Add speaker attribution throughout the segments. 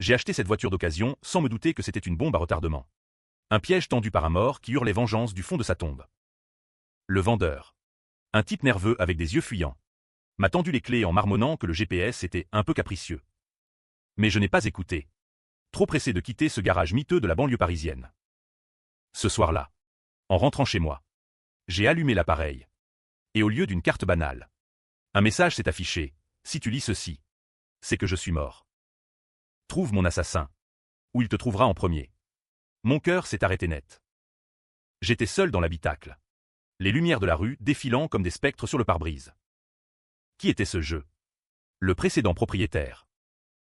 Speaker 1: J'ai acheté cette voiture d'occasion sans me douter que c'était une bombe à retardement. Un piège tendu par un mort qui hurlait vengeance du fond de sa tombe. Le vendeur. Un type nerveux avec des yeux fuyants. M'a tendu les clés en marmonnant que le GPS était un peu capricieux. Mais je n'ai pas écouté. Trop pressé de quitter ce garage miteux de la banlieue parisienne. Ce soir-là, en rentrant chez moi, j'ai allumé l'appareil. Et au lieu d'une carte banale, un message s'est affiché. Si tu lis ceci, c'est que je suis mort. Trouve mon assassin, ou il te trouvera en premier. Mon cœur s'est arrêté net. J'étais seul dans l'habitacle. Les lumières de la rue défilant comme des spectres sur le pare-brise. Qui était ce jeu? Le précédent propriétaire.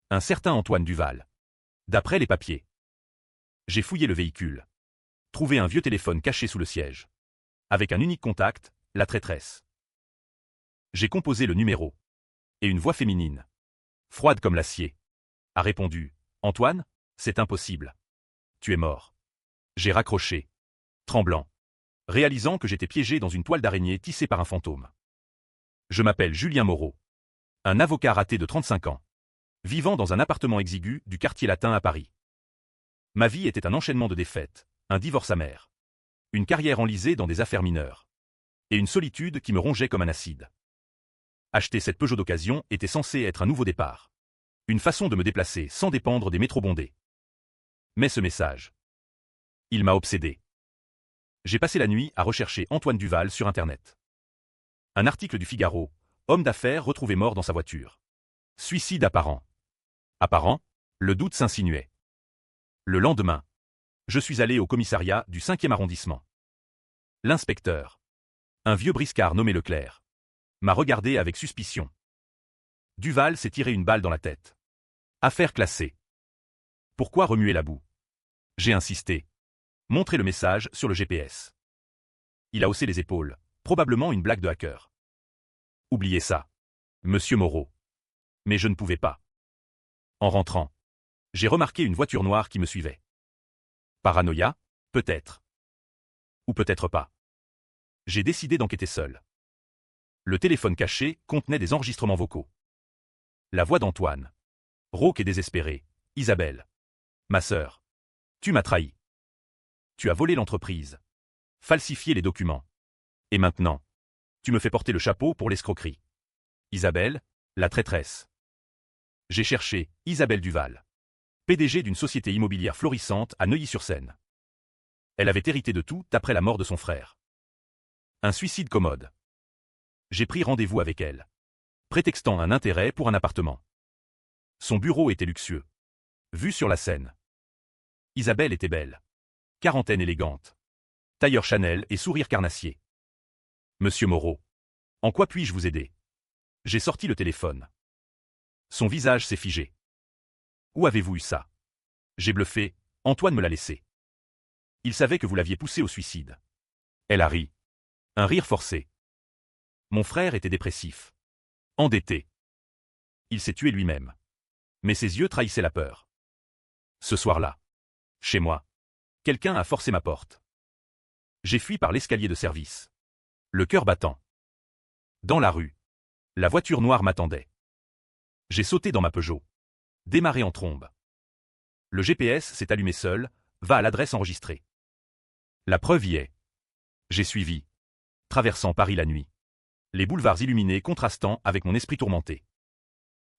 Speaker 1: Un certain Antoine Duval. D'après les papiers. J'ai fouillé le véhicule. Trouvé un vieux téléphone caché sous le siège. Avec un unique contact, la traîtresse. J'ai composé le numéro. Et une voix féminine, froide comme l'acier, a répondu « Antoine, c'est impossible. Tu es mort. » J'ai raccroché, tremblant, réalisant que j'étais piégé dans une toile d'araignée tissée par un fantôme. Je m'appelle Julien Moreau, un avocat raté de 35 ans, vivant dans un appartement exigu du quartier latin à Paris. Ma vie était un enchaînement de défaites, un divorce amer, une carrière enlisée dans des affaires mineures, et une solitude qui me rongeait comme un acide. Acheter cette Peugeot d'occasion était censé être un nouveau départ. Une façon de me déplacer sans dépendre des métros bondés. Mais ce message, il m'a obsédé. J'ai passé la nuit à rechercher Antoine Duval sur Internet. Un article du Figaro, homme d'affaires retrouvé mort dans sa voiture. Suicide apparent. Apparent, le doute s'insinuait. Le lendemain, je suis allé au commissariat du 5e arrondissement. L'inspecteur, un vieux briscard nommé Leclerc, m'a regardé avec suspicion. Duval s'est tiré une balle dans la tête. Affaire classée. Pourquoi remuer la boue? J'ai insisté. Montré le message sur le GPS. Il a haussé les épaules, probablement une blague de hacker. Oubliez ça, monsieur Moreau. Mais je ne pouvais pas. En rentrant, j'ai remarqué une voiture noire qui me suivait. Paranoïa, peut-être. Ou peut-être pas. J'ai décidé d'enquêter seul. Le téléphone caché contenait des enregistrements vocaux. La voix d'Antoine. Rauque et désespérée. Isabelle. Ma sœur. Tu m'as trahi. Tu as volé l'entreprise. Falsifié les documents. Et maintenant, tu me fais porter le chapeau pour l'escroquerie. Isabelle, la traîtresse. J'ai cherché Isabelle Duval. PDG d'une société immobilière florissante à Neuilly-sur-Seine. Elle avait hérité de tout après la mort de son frère. Un suicide commode. J'ai pris rendez-vous avec elle, prétextant un intérêt pour un appartement. Son bureau était luxueux. Vue sur la Seine. Isabelle était belle. Quarantaine élégante. Tailleur Chanel et sourire carnassier. Monsieur Moreau, en quoi puis-je vous aider? J'ai sorti le téléphone. Son visage s'est figé. Où avez-vous eu ça? J'ai bluffé, Antoine me l'a laissé. Il savait que vous l'aviez poussé au suicide. Elle a ri. Un rire forcé. Mon frère était dépressif. Endetté. Il s'est tué lui-même. Mais ses yeux trahissaient la peur. Ce soir-là, chez moi, quelqu'un a forcé ma porte. J'ai fui par l'escalier de service. Le cœur battant. Dans la rue, la voiture noire m'attendait. J'ai sauté dans ma Peugeot. Démarré en trombe. Le GPS s'est allumé seul, va à l'adresse enregistrée. La preuve y est. J'ai suivi, traversant Paris la nuit. Les boulevards illuminés contrastant avec mon esprit tourmenté.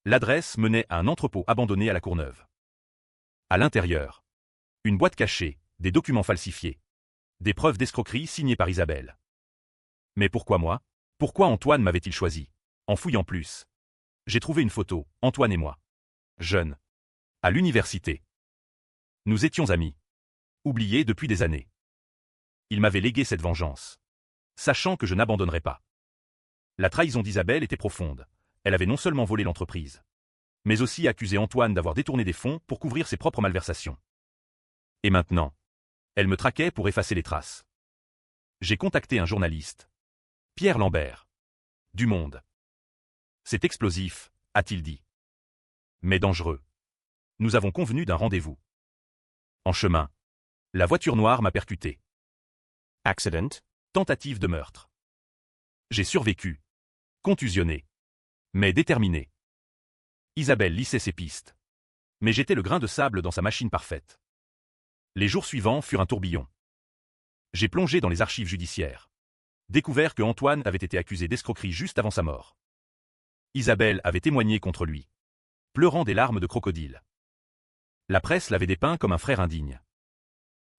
Speaker 1: L'adresse menait à un entrepôt abandonné à la Courneuve. À l'intérieur, une boîte cachée, des documents falsifiés. Des preuves d'escroquerie signées par Isabelle. Mais pourquoi moi? Pourquoi Antoine m'avait-il choisi? En fouillant plus, j'ai trouvé une photo, Antoine et moi. Jeunes. À l'université. Nous étions amis. Oubliés depuis des années. Il m'avait légué cette vengeance. Sachant que je n'abandonnerais pas. La trahison d'Isabelle était profonde. Elle avait non seulement volé l'entreprise, mais aussi accusé Antoine d'avoir détourné des fonds pour couvrir ses propres malversations. Et maintenant, elle me traquait pour effacer les traces. J'ai contacté un journaliste. Pierre Lambert. Du Monde. C'est explosif, a-t-il dit. Mais dangereux. Nous avons convenu d'un rendez-vous. En chemin, la voiture noire m'a percuté. Accident, tentative de meurtre. J'ai survécu. Contusionné. Mais déterminé. Isabelle lissait ses pistes. Mais j'étais le grain de sable dans sa machine parfaite. Les jours suivants furent un tourbillon. J'ai plongé dans les archives judiciaires. Découvert que Antoine avait été accusé d'escroquerie juste avant sa mort. Isabelle avait témoigné contre lui, pleurant des larmes de crocodile. La presse l'avait dépeint comme un frère indigne.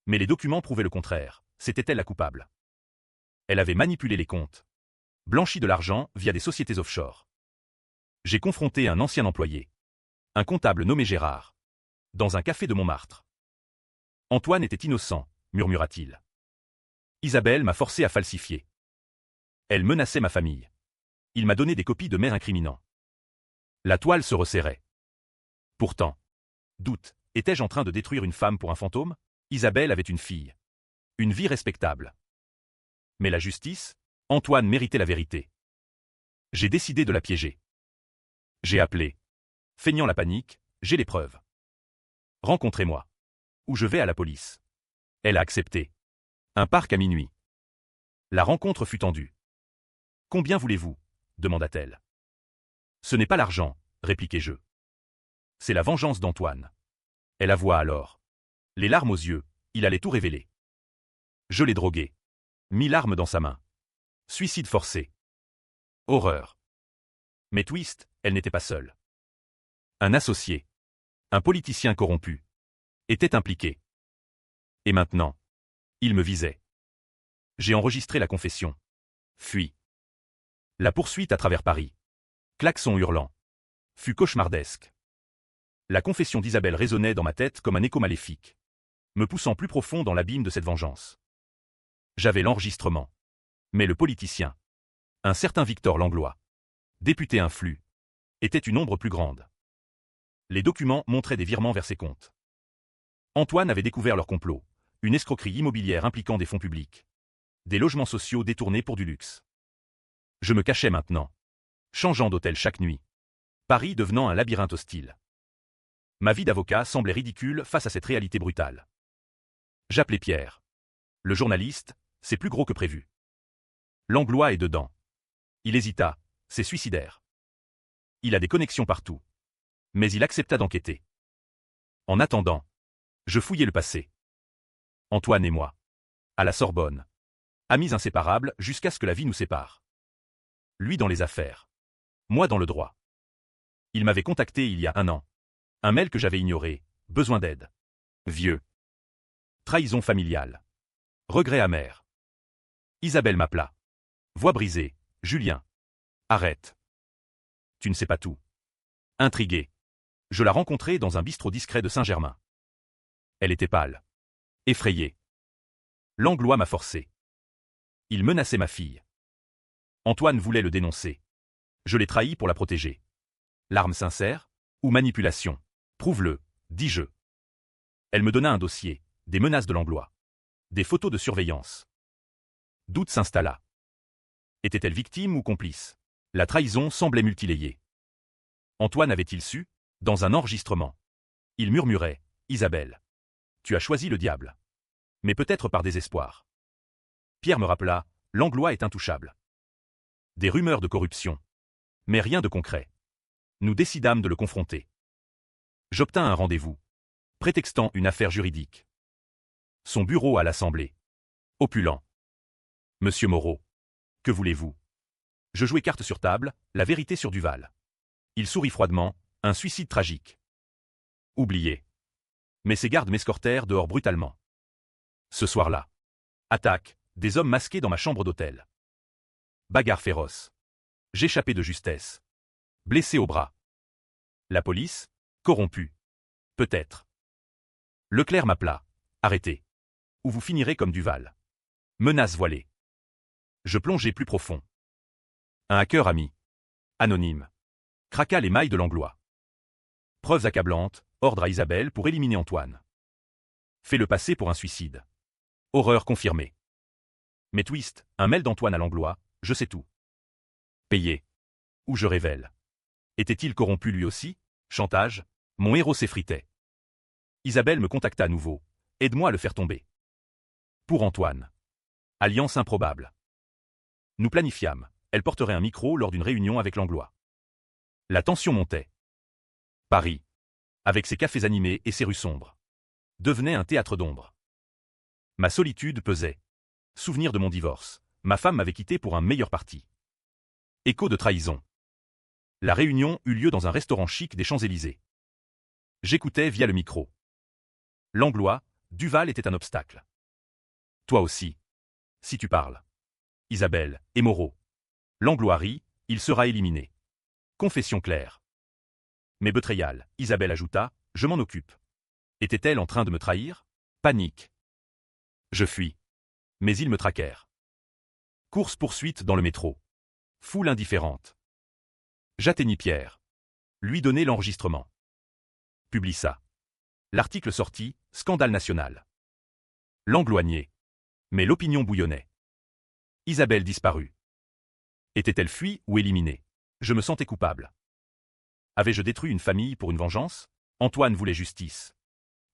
Speaker 1: Mais les documents prouvaient le contraire, c'était elle la coupable. Elle avait manipulé les comptes, blanchi de l'argent via des sociétés offshore. J'ai confronté un ancien employé, un comptable nommé Gérard, dans un café de Montmartre. Antoine était innocent, murmura-t-il. Isabelle m'a forcé à falsifier. Elle menaçait ma famille. Il m'a donné des copies de mails incriminants. La toile se resserrait. Pourtant, doute, étais-je en train de détruire une femme pour un fantôme? Isabelle avait une fille. Une vie respectable. Mais la justice, Antoine méritait la vérité. J'ai décidé de la piéger. J'ai appelé. Feignant la panique, j'ai les preuves. Rencontrez-moi. Ou je vais à la police. Elle a accepté. Un parc à minuit. La rencontre fut tendue. Combien voulez-vous? Demanda-t-elle. Ce n'est pas l'argent, répliquai-je. C'est la vengeance d'Antoine. Elle avoua alors. Les larmes aux yeux, il allait tout révéler. Je l'ai drogué. Mis l'arme dans sa main. Suicide forcé. Horreur. Mais twist, elle n'était pas seule. Un associé. Un politicien corrompu. Était impliqué. Et maintenant, il me visait. J'ai enregistré la confession. Fui. La poursuite à travers Paris. Klaxon hurlant. Fut cauchemardesque. La confession d'Isabelle résonnait dans ma tête comme un écho maléfique, me poussant plus profond dans l'abîme de cette vengeance. J'avais l'enregistrement. Mais le politicien, un certain Victor Langlois, député influ, était une ombre plus grande. Les documents montraient des virements vers ses comptes. Antoine avait découvert leur complot, une escroquerie immobilière impliquant des fonds publics, des logements sociaux détournés pour du luxe. Je me cachais maintenant, changeant d'hôtel chaque nuit, Paris devenant un labyrinthe hostile. Ma vie d'avocat semblait ridicule face à cette réalité brutale. J'appelai Pierre. Le journaliste, c'est plus gros que prévu. Langlois est dedans. Il hésita, c'est suicidaire. Il a des connexions partout. Mais il accepta d'enquêter. En attendant, je fouillai le passé. Antoine et moi. À la Sorbonne. Amis inséparables jusqu'à ce que la vie nous sépare. Lui dans les affaires. Moi dans le droit. Il m'avait contacté il y a 1 an. Un mail que j'avais ignoré, besoin d'aide. Vieux. Trahison familiale. Regret amer. Isabelle m'appela. Voix brisée. Julien. Arrête. Tu ne sais pas tout. Intrigué. Je la rencontrai dans un bistrot discret de Saint-Germain. Elle était pâle. Effrayée. Langlois m'a forcé. Il menaçait ma fille. Antoine voulait le dénoncer. Je l'ai trahi pour la protéger. L'arme sincère ou manipulation? Prouve-le, dis-je. Elle me donna un dossier, des menaces de Langlois, des photos de surveillance. Doute s'installa. Était-elle victime ou complice? La trahison semblait multilayée. Antoine avait-il su? Dans un enregistrement. Il murmurait, Isabelle. Tu as choisi le diable. Mais peut-être par désespoir. Pierre me rappela, Langlois est intouchable. Des rumeurs de corruption. Mais rien de concret. Nous décidâmes de le confronter. J'obtins un rendez-vous, prétextant une affaire juridique. Son bureau à l'Assemblée. Opulent. Monsieur Moreau. Que voulez-vous? Je jouai carte sur table, la vérité sur Duval. Il sourit froidement, un suicide tragique. Oublié. Mais ses gardes m'escortèrent dehors brutalement. Ce soir-là. Attaque, des hommes masqués dans ma chambre d'hôtel. Bagarre féroce. J'échappai de justesse. Blessé au bras. La police? Corrompue. Peut-être. Leclerc m'appela. Arrêtez. Ou vous finirez comme Duval. Menace voilée. Je plongeai plus profond. Un hacker ami. Anonyme. Craqua les mailles de Langlois. Preuves accablantes, ordre à Isabelle pour éliminer Antoine. Fais-le passer pour un suicide. Horreur confirmée. Mais twist, un mail d'Antoine à Langlois, je sais tout. Payé. Ou je révèle. Était-il corrompu lui aussi? Chantage? Mon héros s'effritait. Isabelle me contacta à nouveau. Aide-moi à le faire tomber. Pour Antoine. Alliance improbable. Nous planifiâmes. Elle porterait un micro lors d'une réunion avec Langlois. La tension montait. Paris. avec ses cafés animés et ses rues sombres, devenait un théâtre d'ombre. Ma solitude pesait. Souvenir de mon divorce. Ma femme m'avait quitté pour un meilleur parti. Écho de trahison. La réunion eut lieu dans un restaurant chic des Champs-Élysées. J'écoutais via le micro. Langlois, Duval était un obstacle. Toi aussi. Si tu parles. Isabelle, et Moreau. Langlois rit, il sera éliminé. Confession claire. Mais Betrayal, Isabelle ajouta, je m'en occupe. Était-elle en train de me trahir? Panique. Je fuis. Mais ils me traquèrent. Course-poursuite dans le métro. Foule indifférente. J'atteignis Pierre. Lui donner l'enregistrement. Publie ça. L'article sortit, scandale national. Langlois niait. Mais l'opinion bouillonnait. Isabelle disparut. Était-elle fuie ou éliminée? Je me sentais coupable. Avais-je détruit une famille pour une vengeance? Antoine voulait justice.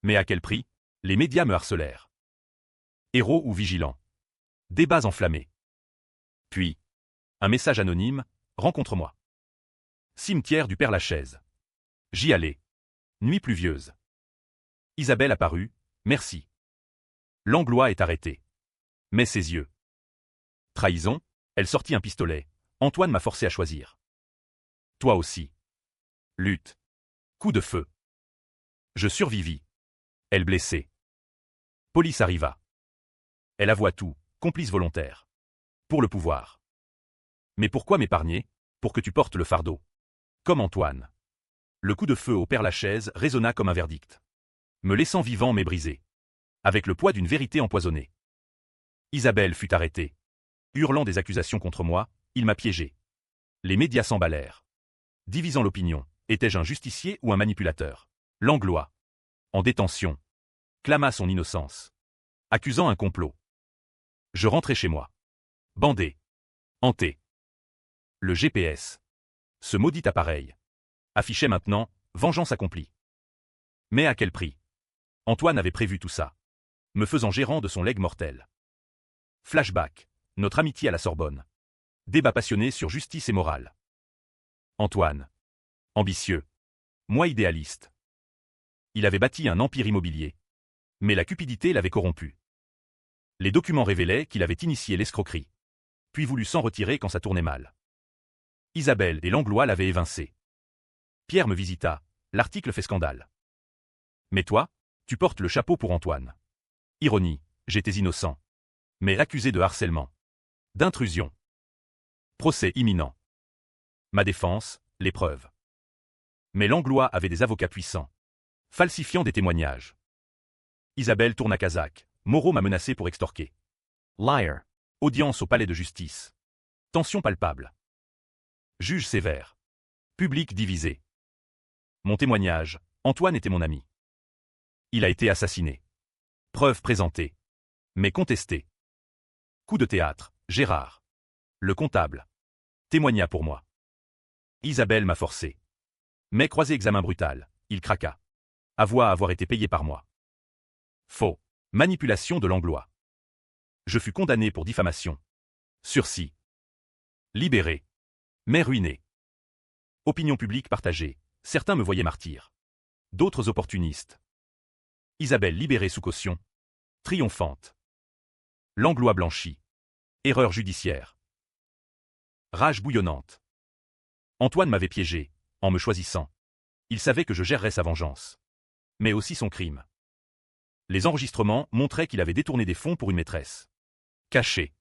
Speaker 1: Mais à quel prix? Les médias me harcelèrent. Héros ou vigilant? Débats enflammés. Puis, un message anonyme, rencontre-moi. Cimetière du Père-Lachaise. J'y allais. Nuit pluvieuse. Isabelle apparut, merci. Langlois est arrêté. Mais ses yeux. Trahison, elle sortit un pistolet. Antoine m'a forcé à choisir. Toi aussi. Lutte. Coup de feu. Je survivis. Elle blessée. Police arriva. Elle avoua tout, complice volontaire. Pour le pouvoir. Mais pourquoi m'épargner? Pour que tu portes le fardeau. Comme Antoine. Le coup de feu au Père-Lachaise résonna comme un verdict. Me laissant vivant mais brisé. Avec le poids d'une vérité empoisonnée. Isabelle fut arrêtée. Hurlant des accusations contre moi, il m'a piégé. Les médias s'emballèrent. Divisant l'opinion, étais-je un justicier ou un manipulateur? Langlois. En détention. Clama son innocence. Accusant un complot. Je rentrai chez moi. Bandé. Hanté. Le GPS. Ce maudit appareil. Affichait maintenant, vengeance accomplie. Mais à quel prix? Antoine avait prévu tout ça. Me faisant gérant de son legs mortel. Flashback. Notre amitié à la Sorbonne. Débat passionné sur justice et morale. Antoine. Ambitieux. Moi idéaliste. Il avait bâti un empire immobilier. Mais la cupidité l'avait corrompu. Les documents révélaient qu'il avait initié l'escroquerie. Puis voulu s'en retirer quand ça tournait mal. Isabelle et Langlois l'avaient évincé. Pierre me visita, l'article fait scandale. Mais toi, tu portes le chapeau pour Antoine. Ironie, j'étais innocent. Mais accusé de harcèlement. D'intrusion. Procès imminent. Ma défense, les preuves. Mais Langlois avait des avocats puissants. Falsifiant des témoignages. Isabelle tourne à Kazakh. Moreau m'a menacé pour extorquer. Liar. Audience au palais de justice. Tension palpable. Juge sévère. Public divisé. Mon témoignage, Antoine était mon ami. Il a été assassiné. Preuve présentée. Mais contestée. Coup de théâtre, Gérard. Le comptable. Témoigna pour moi. Isabelle m'a forcé. Mais croisé examen brutal, il craqua. Avoua avoir été payé par moi. Faux. Manipulation de Langlois. Je fus condamné pour diffamation. Sursis. Libéré. Mais ruiné. Opinion publique partagée. Certains me voyaient martyr. D'autres opportunistes. Isabelle libérée sous caution. Triomphante. Langlois blanchi. Erreur judiciaire. Rage bouillonnante. Antoine m'avait piégé, en me choisissant. Il savait que je gérerais sa vengeance. Mais aussi son crime. Les enregistrements montraient qu'il avait détourné des fonds pour une maîtresse. Caché.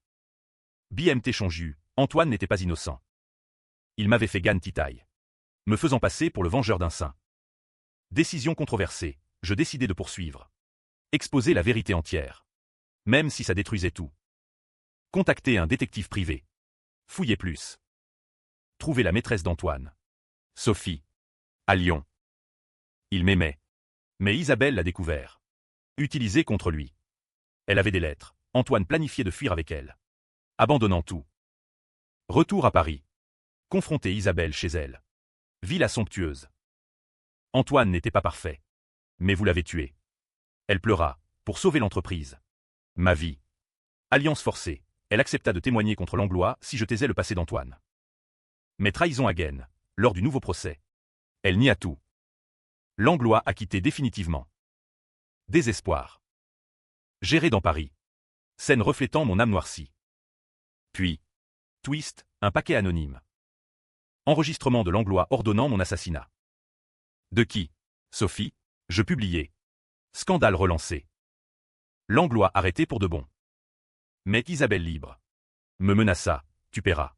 Speaker 1: BMT Chonju, Antoine n'était pas innocent. Il m'avait fait gagne titaille. Me faisant passer pour le vengeur d'un saint. Décision controversée, je décidai de poursuivre. Exposer la vérité entière. Même si ça détruisait tout. Contacter un détective privé. Fouiller plus. Trouver la maîtresse d'Antoine. Sophie. À Lyon. Il m'aimait. Mais Isabelle l'a découvert. Utilisée contre lui. Elle avait des lettres. Antoine planifiait de fuir avec elle. Abandonnant tout. Retour à Paris. Confronter Isabelle chez elle. Villa somptueuse. Antoine n'était pas parfait. Mais vous l'avez tué. Elle pleura, pour sauver l'entreprise. Ma vie. Alliance forcée. Elle accepta de témoigner contre Langlois si je taisais le passé d'Antoine. Mais trahison à gaine, lors du nouveau procès. Elle nia tout. Langlois a quitté définitivement. Désespoir. Géré dans Paris. Scène reflétant mon âme noircie. Puis, twist, un paquet anonyme. Enregistrement de Langlois ordonnant mon assassinat. De qui? Sophie, je publiais. Scandale relancé. Langlois arrêté pour de bon. Mais Isabelle libre. Me menaça, tu paieras.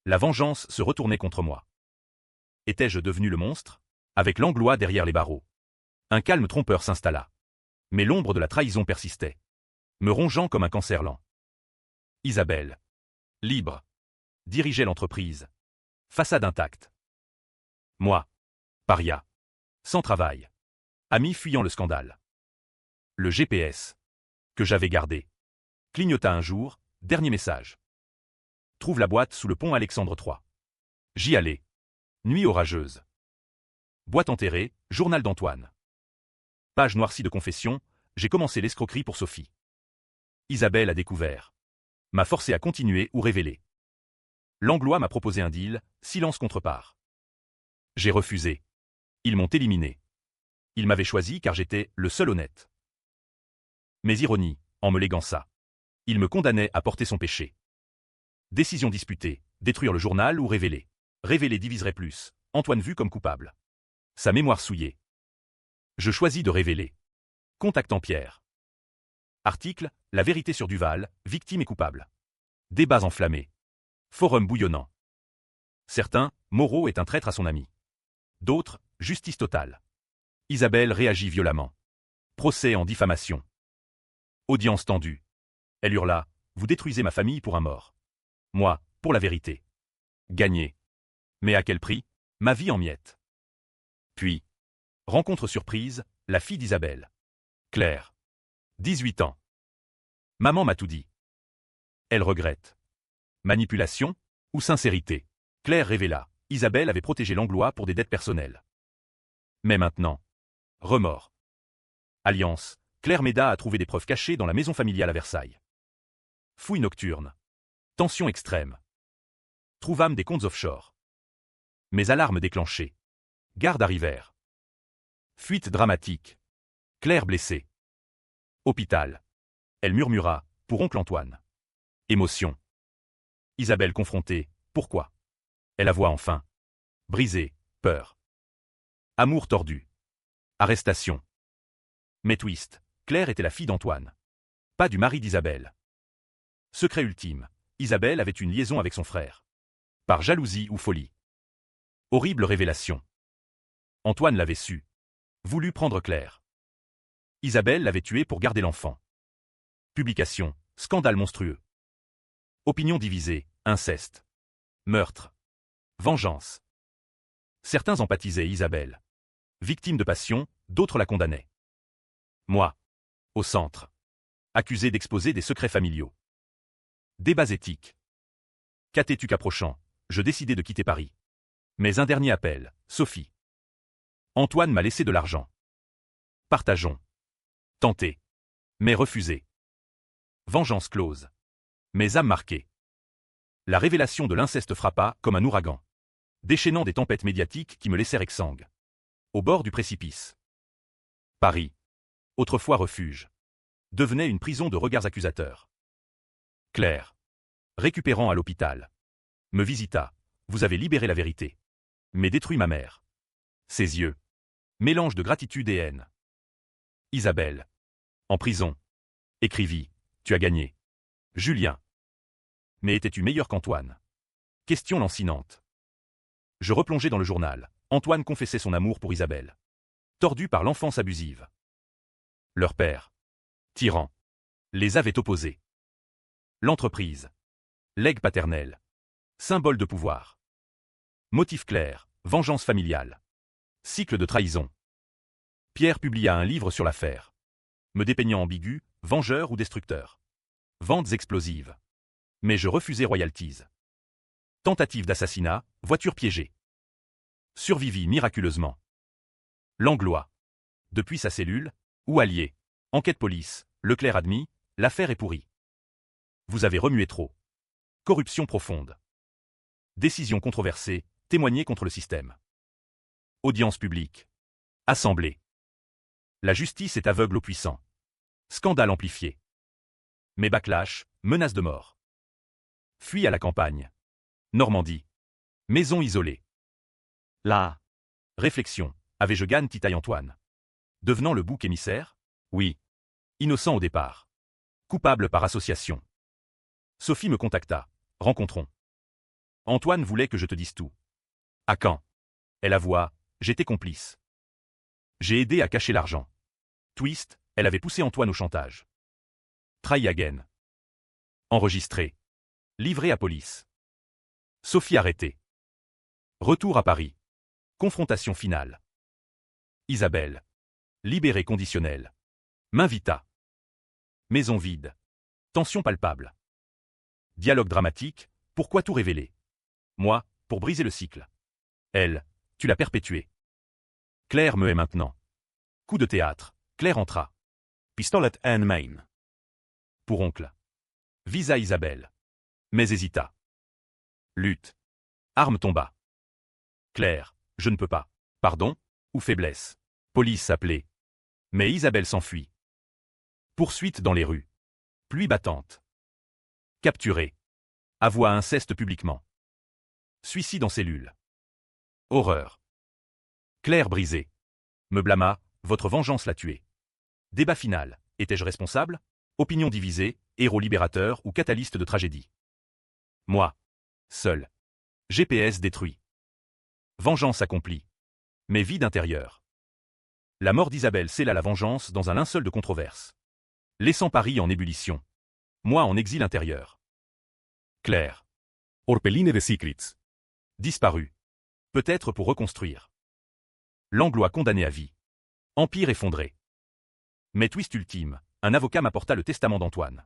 Speaker 1: La vengeance se retournait contre moi. Étais-je devenu le monstre? Avec Langlois derrière les barreaux. Un calme trompeur s'installa. Mais l'ombre de la trahison persistait. Me rongeant comme un cancer lent. Isabelle. Libre. Dirigeait l'entreprise. Façade intacte. Moi. Paria. Sans travail. Ami fuyant le scandale. Le GPS. Que j'avais gardé. Clignota un jour, dernier message. Trouve la boîte sous le pont Alexandre III. J'y allais. Nuit orageuse. Boîte enterrée, journal d'Antoine. Page noircie de confession, j'ai commencé l'escroquerie pour Sophie. Isabelle a découvert. M'a forcé à continuer ou révéler. Langlois m'a proposé un deal, silence contre part. J'ai refusé. Ils m'ont éliminé. Ils m'avaient choisi car j'étais le seul honnête. Mais ironie, en me léguant ça. Il me condamnait à porter son péché. Décision disputée, détruire le journal ou révéler. Révéler diviserait plus, Antoine vu comme coupable. Sa mémoire souillée. Je choisis de révéler. Contactant Pierre. Article, La vérité sur Duval, victime et coupable. Débats enflammés. Forum bouillonnant. Certains, Moreau est un traître à son ami. D'autres, justice totale. Isabelle réagit violemment. Procès en diffamation. Audience tendue. Elle hurla, vous détruisez ma famille pour un mort. Moi, pour la vérité. Gagné. Mais à quel prix? Ma vie en miettes. Puis, rencontre surprise, la fille d'Isabelle. Claire. 18 ans. Maman m'a tout dit. Elle regrette. Manipulation ou sincérité? Claire révéla, Isabelle avait protégé Langlois pour des dettes personnelles. Mais maintenant. Remords. Alliance, Claire m'aida à trouver des preuves cachées dans la maison familiale à Versailles. Fouille nocturne. Tension extrême. Trouvâmes des comptes offshore. Mes alarmes déclenchées. Gardes arrivèrent. Fuite dramatique. Claire blessée. Hôpital. Elle murmura, pour oncle Antoine. Émotion. Isabelle confrontée, pourquoi? Elle avoua enfin. Brisée, peur. Amour tordu. Arrestation. Mais twist, Claire était la fille d'Antoine. Pas du mari d'Isabelle. Secret ultime, Isabelle avait une liaison avec son frère. Par jalousie ou folie. Horrible révélation. Antoine l'avait su. Voulu prendre Claire. Isabelle l'avait tué pour garder l'enfant. Publication, scandale monstrueux. Opinion divisée, inceste. Meurtre. Vengeance. Certains empathisaient Isabelle. Victime de passion, d'autres la condamnaient. Moi. Au centre. Accusé d'exposer des secrets familiaux. Débats éthiques. Cathétuque approchant, je décidai de quitter Paris. Mais un dernier appel, Sophie. Antoine m'a laissé de l'argent. Partageons. Tenté. Mais refusé. Vengeance close. Mes âmes marquées. La révélation de l'inceste frappa comme un ouragan. Déchaînant des tempêtes médiatiques qui me laissèrent exsangue. Au bord du précipice. Paris. Autrefois refuge. Devenait une prison de regards accusateurs. Claire. Récupérant à l'hôpital. Me visita. Vous avez libéré la vérité. Mais détruit ma mère. Ses yeux. Mélange de gratitude et haine. Isabelle. En prison. Écrivit. Tu as gagné. Julien. Mais étais-tu meilleur qu'Antoine? Question lancinante. Je replongeai dans le journal. Antoine confessait son amour pour Isabelle. Tordu par l'enfance abusive. Leur père. Tyran. Les avait opposés. L'entreprise. Legs paternel. Symbole de pouvoir. Motif clair, vengeance familiale. Cycle de trahison. Pierre publia un livre sur l'affaire. Me dépeignant ambigu, vengeur ou destructeur. Ventes explosives. Mais je refusai royalties. Tentative d'assassinat, voiture piégée. Survivis miraculeusement. Langlois. Depuis sa cellule, ou allié. Enquête police, Leclerc admis, l'affaire est pourrie. Vous avez remué trop. Corruption profonde. Décision controversée, témoigner contre le système. Audience publique. Assemblée. La justice est aveugle aux puissants. Scandale amplifié. Mais backlash, menace de mort. Fuis à la campagne. Normandie. Maison isolée.
Speaker 2: Là.
Speaker 1: Réflexion. Avais-je gagné titaille Antoine? Devenant le bouc émissaire? Oui. Innocent au départ. Coupable par association. Sophie me contacta. Rencontrons. Antoine voulait que je te dise tout. À quand? Elle avoua, j'étais complice. J'ai aidé à cacher l'argent. Twist, elle avait poussé Antoine au chantage. Try again. Enregistré. Livré à police. Sophie arrêtée. Retour à Paris. Confrontation finale. Isabelle. Libérée conditionnelle. M'invita. Maison vide. Tension palpable. Dialogue dramatique, pourquoi tout révéler? Moi, pour briser le cycle. Elle, tu l'as perpétuée. Claire me hait maintenant. Coup de théâtre, Claire entra. Pistolet and main. Pour oncle. Visa Isabelle. Mais hésita. Lutte. Arme tomba. Claire, je ne peux pas. Pardon? Ou faiblesse? Police appelée. Mais Isabelle s'enfuit. Poursuite dans les rues. Pluie battante. Capturée. Avoua inceste publiquement. Suicide en cellule. Horreur. Claire brisée. Me blâma, votre vengeance l'a tué. Débat final. Étais-je responsable? Opinion divisée, héros libérateur ou catalyste de tragédie. Moi. Seul. GPS détruit. Vengeance accomplie. Mais vide intérieur. La mort d'Isabelle scella la vengeance dans un linceul de controverse. Laissant Paris en ébullition. Moi en exil intérieur. Claire.
Speaker 2: Orpeline de Secrets.
Speaker 1: Disparu. Peut-être pour reconstruire. Langlois condamné à vie. Empire effondré. Mais twist ultime, un avocat m'apporta le testament d'Antoine.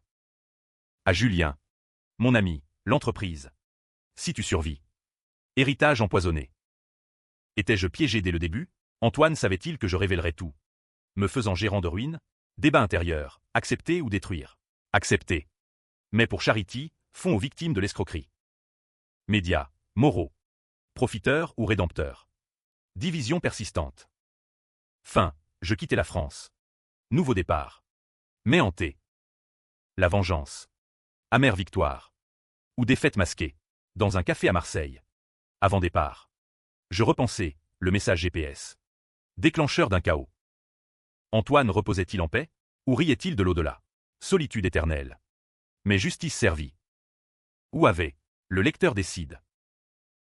Speaker 1: À Julien. Mon ami, l'entreprise. Si tu survis. Héritage empoisonné. Étais-je piégé dès le début? Antoine savait-il que je révélerais tout? Me faisant gérant de ruines? Débat intérieur, accepter ou détruire? Accepter. Mais pour Charity, fonds aux victimes de l'escroquerie. Médias, moraux. Profiteurs ou rédempteurs. Division persistante. Fin, je quittais la France. Nouveau départ. Mais hanté. La vengeance. Amère victoire. Ou défaite masquée. Dans un café à Marseille. Avant départ. Je repensais, le message GPS. Déclencheur d'un chaos. Antoine reposait-il en paix? Ou riait-il de l'au-delà? Solitude éternelle. Mais justice servie. Où avait? Le lecteur décide.